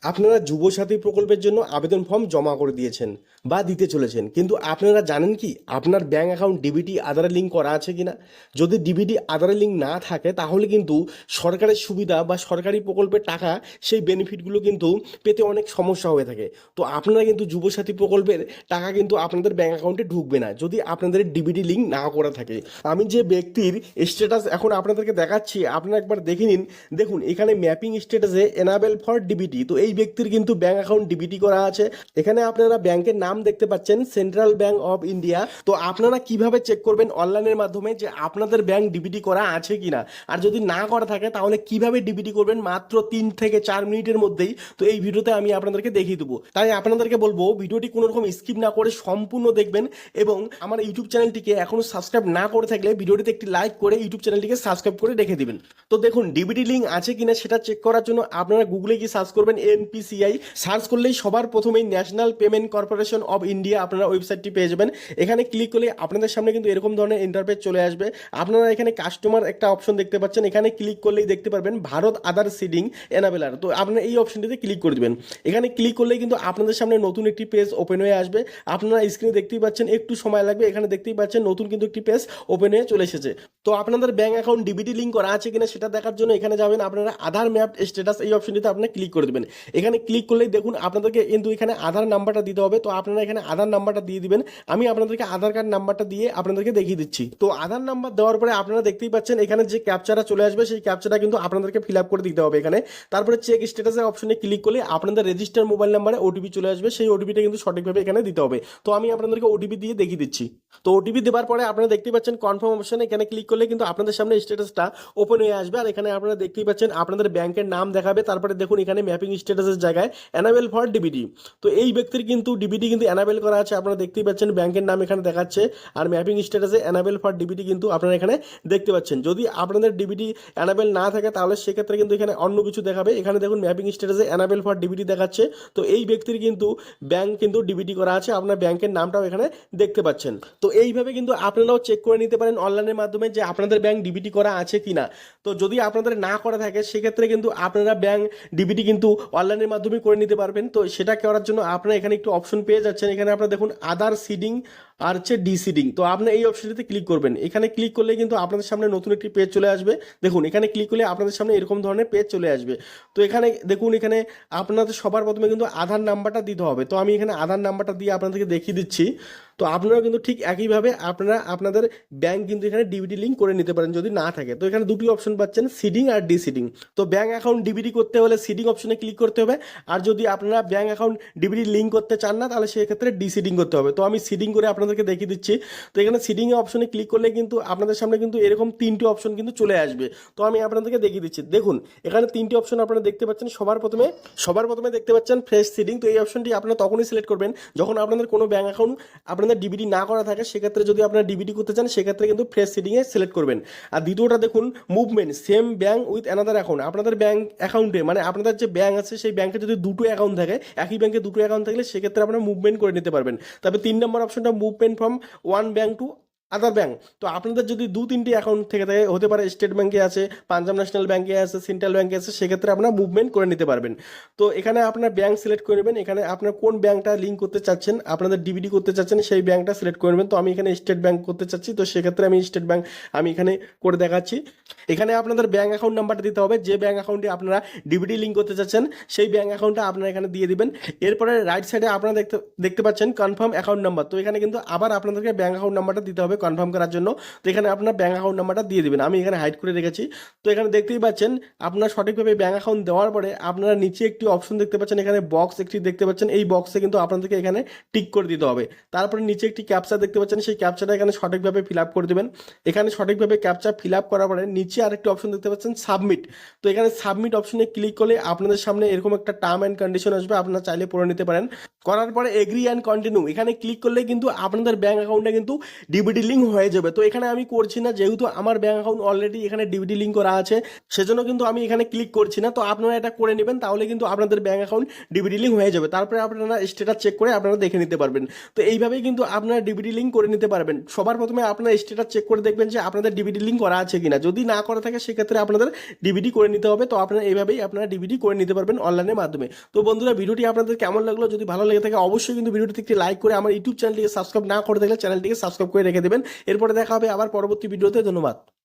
আপনারা যুবসাথী প্রকল্পের জন্য আবেদন ফর্ম জমা করে দিয়েছেন বা দিতে চলেছেন, কিন্তু আপনারা জানেন কি আপনার ব্যাঙ্ক অ্যাকাউন্ট ডিবিটি আধারে লিঙ্ক করা আছে কিনা? যদি ডিবিটি আধারে লিঙ্ক না থাকে তাহলে কিন্তু সরকারের সুবিধা বা সরকারি প্রকল্পের টাকা, সেই বেনিফিটগুলো কিন্তু পেতে অনেক সমস্যা হয়ে থাকে। তো আপনারা কিন্তু যুবসাথী প্রকল্পের টাকা কিন্তু আপনাদের ব্যাঙ্ক অ্যাকাউন্টে ঢুকবে না যদি আপনাদের ডিবিটি লিঙ্ক না করা থাকে। আমি যে ব্যক্তির স্ট্যাটাস এখন আপনাদেরকে দেখাচ্ছি, আপনারা একবার দেখে নিন। দেখুন এখানে ম্যাপিং স্ট্যাটাসে এনাবেল ফর ডিবিটি, তো এই ব্যক্তির কিন্তু ব্যাঙ্ক অ্যাকাউন্ট ডিবিটি করা আছে। এখানে আপনারা ব্যাংকের নাম দেখতে পাচ্ছেন, সেন্ট্রাল ব্যাংক অফ ইন্ডিয়া। তো আপনারা কিভাবে চেক করবেন অনলাইনের মাধ্যমে যে আপনাদের ব্যাংক ডিবিটি করা আছে কিনা? আর যদি না করা থাকে তাহলে কিভাবে ডিবিটি করবেন মাত্র 3 থেকে 4 মিনিটের মধ্যেই। তো এই ভিডিওতে আমি আপনাদেরকে দেখিয়ে দেবো, তাই আপনাদেরকে বলবো ভিডিওটি কোনো রকম স্কিপ না করে সম্পূর্ণ দেখবেন। এবং আমার ইউটিউব চ্যানেলটিকে এখনো সাবস্ক্রাইব না করে থাকলে ভিডিওটিতে একটি লাইক করে ইউটিউব চ্যানেলটিকে সাবস্ক্রাইব করে রেখে দিবেন। তো দেখুন ডিবিটি লিঙ্ক আছে কিনা সেটা চেক করার জন্য আপনারা গুগলে গিয়ে সার্চ করবেন এনপিসিআই। সার্চ করলেই সবার প্রথমেই national payment corporation of India আপনারা ওয়েবসাইটটি পেয়ে যাবেন। এখানে ক্লিক করলে আপনাদের সামনে কিন্তু এরকম ধরনের ইন্টারফেস চলে আসবে। আপনারা এখানে কাস্টমার একটা অপশন দেখতে পাচ্ছেন, এখানে ক্লিক করলেই দেখতে পারবেন ভারত আধার সিডিং এনাবেলার। তো আপনারা এই অপশনটিতে ক্লিক করে দেবেন। এখানে ক্লিক করলেই কিন্তু আপনাদের সামনে নতুন একটি পেজ ওপেন হয়ে আসবে। আপনারা স্ক্রিনে দেখতেই পাচ্ছেন, একটু সময় লাগবে। এখানে দেখতেই পাচ্ছেন নতুন কিন্তু একটি পেজ ওপেন হয়ে চলে এসেছে। তো আপনাদের ব্যাংক অ্যাকাউন্ট ডিবিটি লিঙ্ক করা আছে কিনা সেটা দেখার জন্য এখানে যাবেন, আপনারা আধার ম্যাপ স্ট্যাটাস এই অপশনটিতে আপনারা ক্লিক করে দেবেন। এখানে ক্লিক করলেই দেখুন আপনাদেরকে কিন্তু এখানে আধার নাম্বারটা দিতে হবে। তো আপনারা এখানে আধার নাম্বারটা দিয়ে দিবেন। আমি আপনাদেরকে আধার কার্ড নাম্বারটা দিয়ে আপনাদেরকে দেখিয়ে দিচ্ছি। তো আধার নাম্বার দেওয়ার পরে আপনারা দেখতেই পাচ্ছেন এখানে যে ক্যাপচাটা চলে আসবে, সেই ক্যাপচাটা কিন্তু আপনাদেরকে ফিল আপ করে দিতে হবে এখানে। তারপরে চেক স্ট্যাটাসের অপশনে ক্লিক করলে আপনাদের রেজিস্টার মোবাইল নাম্বারে ওটিপি চলে আসবে, সেই ওটিপিটা কিন্তু সঠিকভাবে এখানে দিতে হবে। তো আমি আপনাদেরকে ওটিপি দিয়ে দেখিয়ে দিচ্ছি। তো ওটিপি দেওয়ার পরে আপনারা দেখতেই পাচ্ছেন কনফার্ম অপশনে এখানে ক্লিক করলে কিন্তু আপনাদের সামনে স্ট্যাটাসটা ওপেন হয়ে আসবে। আর এখানে আপনারা দেখতেই পাচ্ছেন আপনাদের ব্যাংকের নাম দেখাবে। তারপরে দেখুন এখানে ম্যাপিং স্ট্যাটাসের জায়গায় এনাবেল ফর ডিবিটি। তো এই ব্যক্তির কিন্তু ডিবিটি কিন্তু এনাবেল করা আছে, আপনারা দেখতেই পাচ্ছেন ব্যাংকের নাম এখানে দেখাচ্ছে। আর ম্যাপিং স্ট্যাটাসে এনাবেল ফর ডিবিটি কিন্তু আপনারা এখানে দেখতে পাচ্ছেন। যদি আপনাদের ডিবিটি এনাবেল না থাকে তাহলে সেক্ষেত্রে কিন্তু এখানে অন্য কিছু দেখাবে। এখানে দেখুন ম্যাপিং স্ট্যাটাসে এনাবেল ফর ডিবিটি দেখাচ্ছে। তো এই ব্যক্তির কিন্তু ব্যাংক কিন্তু ডিবিটি করা আছে, আপনার ব্যাংকের নামটাও এখানে দেখতে পাচ্ছেন। তো এইভাবে কিন্তু আপনারাও চেক করে নিতে পারেন অনলাইনের মাধ্যমে যে আপনাদের ব্যাংক ডিবিটি করা আছে কিনা। তো যদি আপনাদের না করা থাকে সেক্ষেত্রে কিন্তু আপনারা ব্যাংক ডিবিটি কিন্তু অনলাইনের মাধ্যমে করে নিতে পারবেন। তো সেটা করার জন্য আপনারা এখানে একটু অপশন পেয়ে যাচ্ছেন। এখানে আপনারা দেখুন আধার সিডিং আর হচ্ছে ডিসিডিং। তো আপনি এই অপশনটিতে ক্লিক করবেন। এখানে ক্লিক করলে কিন্তু আপনাদের সামনে নতুন একটি পেজ চলে আসবে। দেখুন এখানে ক্লিক করলে আপনাদের সামনে এরকম ধরনের পেজ চলে আসবে। তো এখানে দেখুন এখানে আপনাদের সবার প্রথমে কিন্তু আধার নাম্বারটা দিতে হবে। তো আমি এখানে আধার নাম্বারটা দিয়ে আপনাদেরকে দেখিয়ে দিচ্ছি। তো আপনারা কিন্তু ঠিক একইভাবে আপনারা আপনাদের ব্যাংক কিন্তু এখানে ডিবিটি লিঙ্ক করে নিতে পারেন যদি না থাকে। তো এখানে দুটি অপশন পাচ্ছেন, সিডিং আর ডিসিডিং। তো ব্যাংক অ্যাকাউন্ট ডিবিটি করতে হলে সিডিং অপশনে ক্লিক করতে হবে। আর যদি আপনারা ব্যাংক অ্যাকাউন্ট ডিবিটি লিঙ্ক করতে চান না তাহলে সেক্ষেত্রে ডিসিডিং করতে হবে। তো আমি সিডিং করে আপনাদেরকে দেখিয়ে দিচ্ছি। তো এখানে সিডিং অপশনে ক্লিক করলে কিন্তু আপনাদের সামনে কিন্তু এরকম 3টি অপশন কিন্তু চলে আসবে। তো আমি আপনাদেরকে দেখিয়ে দিচ্ছি। দেখুন এখানে 3টি অপশন আপনারা দেখতে পাচ্ছেন। সবার প্রথমে দেখতে পাচ্ছেন ফ্রেশ সিডিং। তো এই অপশনটি আপনারা তখনই সিলেক্ট করবেন যখন আপনাদের কোনো ব্যাংক অ্যাকাউন্ট আপনাদের ডিবিটি না করা থাকে। সেক্ষেত্রে যদি আপনারা ডিবিটি করতে চান সেক্ষেত্রে কিন্তু ফ্রেশ সিডিংয়ে সিলেক্ট করবেন। আর দ্বিতীয়টা দেখুন movement, same bank with another account. আপনাদের ব্যাংক অ্যাকাউন্টে মানে আপনাদের যে ব্যাংক আছে সেই ব্যাংকে যদি দুটো অ্যাকাউন্ট থাকে, একই ব্যাংকে দুটো অ্যাকাউন্ট থাকলে সেক্ষেত্রে আপনারা মুভমেন্ট করে নিতে পারবেন। তবে 3 নম্বর অপশনটা movement from one bank to other bank. তো আপনাদের যদি 2-3টি অ্যাকাউন্ট থেকে থাকে, হতে পারে স্টেট ব্যাংকে আছে, পাঞ্জাব ন্যাশনাল ব্যাংকে আছে, সেন্ট্রাল ব্যাংকে আছে, সেক্ষেত্রে আপনারা মুভমেন্ট করে নিতে পারবেন। তো এখানে আপনার ব্যাংক সিলেক্ট করে নেবেন। এখানে আপনার কোন ব্যাংকটা লিঙ্ক করতে চাচ্ছেন, আপনাদের ডিবিটি করতে চাচ্ছেন সেই ব্যাংকটা সিলেক্ট করে নেবেন। তো আমি এখানে স্টেট ব্যাংক করতে চাচ্ছি, তো সেক্ষেত্রে আমি স্টেট ব্যাংক আমি এখানে করে দেখাচ্ছি। এখানে আপনাদের ব্যাংক অ্যাকাউন্ট নাম্বারটা দিতে হবে, যে ব্যাংক অ্যাকাউন্টে আপনারা ডিবিটি লিঙ্ক করতে চাচ্ছেন সেই ব্যাংক অ্যাকাউন্টটা আপনারা এখানে দিয়ে দিবেন। এরপরে রাইট সাইডে আপনারা দেখতে পাচ্ছেন কনফার্ম অ্যাকাউন্ট নাম্বার। তো এখানে কিন্তু আবার আপনাদেরকে ব্যাংক অ্যাকাউন্ট নাম্বারটা দিতে হবে কনফার্ম করার জন্য। তো এখানে আপনার ব্যাংক অ্যাকাউন্ট নাম্বারটা দিয়ে দিবেন। আমি এখানে হাইড করে রেখেছি। তো এখানে দেখতেই পাচ্ছেন আপনার সঠিকভাবে ব্যাংক অ্যাকাউন্ট দেওয়ার পরে আপনারা নিচে একটি অপশন দেখতে পাচ্ছেন, এখানে বক্স একটি দেখতে পাচ্ছেন। এই বক্সে কিন্তু আপনাদেরকে এখানে টিক করে দিতে হবে। তারপরে নিচে একটি ক্যাপচা দেখতে পাচ্ছেন, সেই ক্যাপচাটা এখানে সঠিকভাবে ফিল আপ করে দেবেন। এখানে সঠিকভাবে ক্যাপচা ফিল আপ করার পরে নিচে আরেকটি অপশন দেখতে পাচ্ছেন সাবমিট। তো এখানে সাবমিট অপশনে ক্লিক করলে আপনাদের সামনে এরকম একটা টার্ম অ্যান্ড কন্ডিশন আসবে, আপনারা চাইলে পড়ে নিতে পারেন। করার পরে এগ্রি অ্যান্ড কন্টিনিউ এখানে ক্লিক করলে কিন্তু আপনাদের ব্যাংক অ্যাকাউন্টে কিন্তু ডিবিটি লিঙ্ক হয়ে যাবে। তো এখানে আমি করছি না, যেহেতু আমার ব্যাঙ্ক অ্যাকাউন্ট অলরেডি এখানে ডিবিটি লিঙ্ক করা আছে, সেজন্য কিন্তু আমি এখানে ক্লিক করছি না। তো আপনারা এটা করে নেবেন, তাহলে কিন্তু আপনাদের ব্যাঙ্ক অ্যাকাউন্ট ডিবিটি লিঙ্ক হয়ে যাবে। তারপরে আপনারা স্ট্যাটাস চেক করে আপনারা দেখে নিতে পারবেন। তো এইভাবেই কিন্তু আপনারা ডিবিটি লিঙ্ক করে নিতে পারবেন। সবার প্রথমে আপনারা স্ট্যাটাস চেক করে দেখবেন যে আপনাদের ডিবিটি লিঙ্ক করা আছে কিনা। যদি না করা থাকে সেক্ষেত্রে আপনাদের ডিবিটি করে নিতে হবে। তো আপনারা এইভাবেই আপনারা ডিবিটি করে নিতে পারবেন অনলাইনের মাধ্যমে। তো বন্ধুরা, ভিডিওটি আপনাদের কেমন লাগলো? যদি ভালো লেগে থাকে অবশ্যই কিন্তু ভিডিওটিতে একটি লাইক করে আমার ইউটিউব চ্যানেলটিকে সাবস্ক্রাইব না করে থাকলে চ্যানেলটিকে সাবস্ক্রাইব করে রেখে দেবেন। এরপরে দেখা হবে আবার পরবর্তী ভিডিওতে। ধন্যবাদ।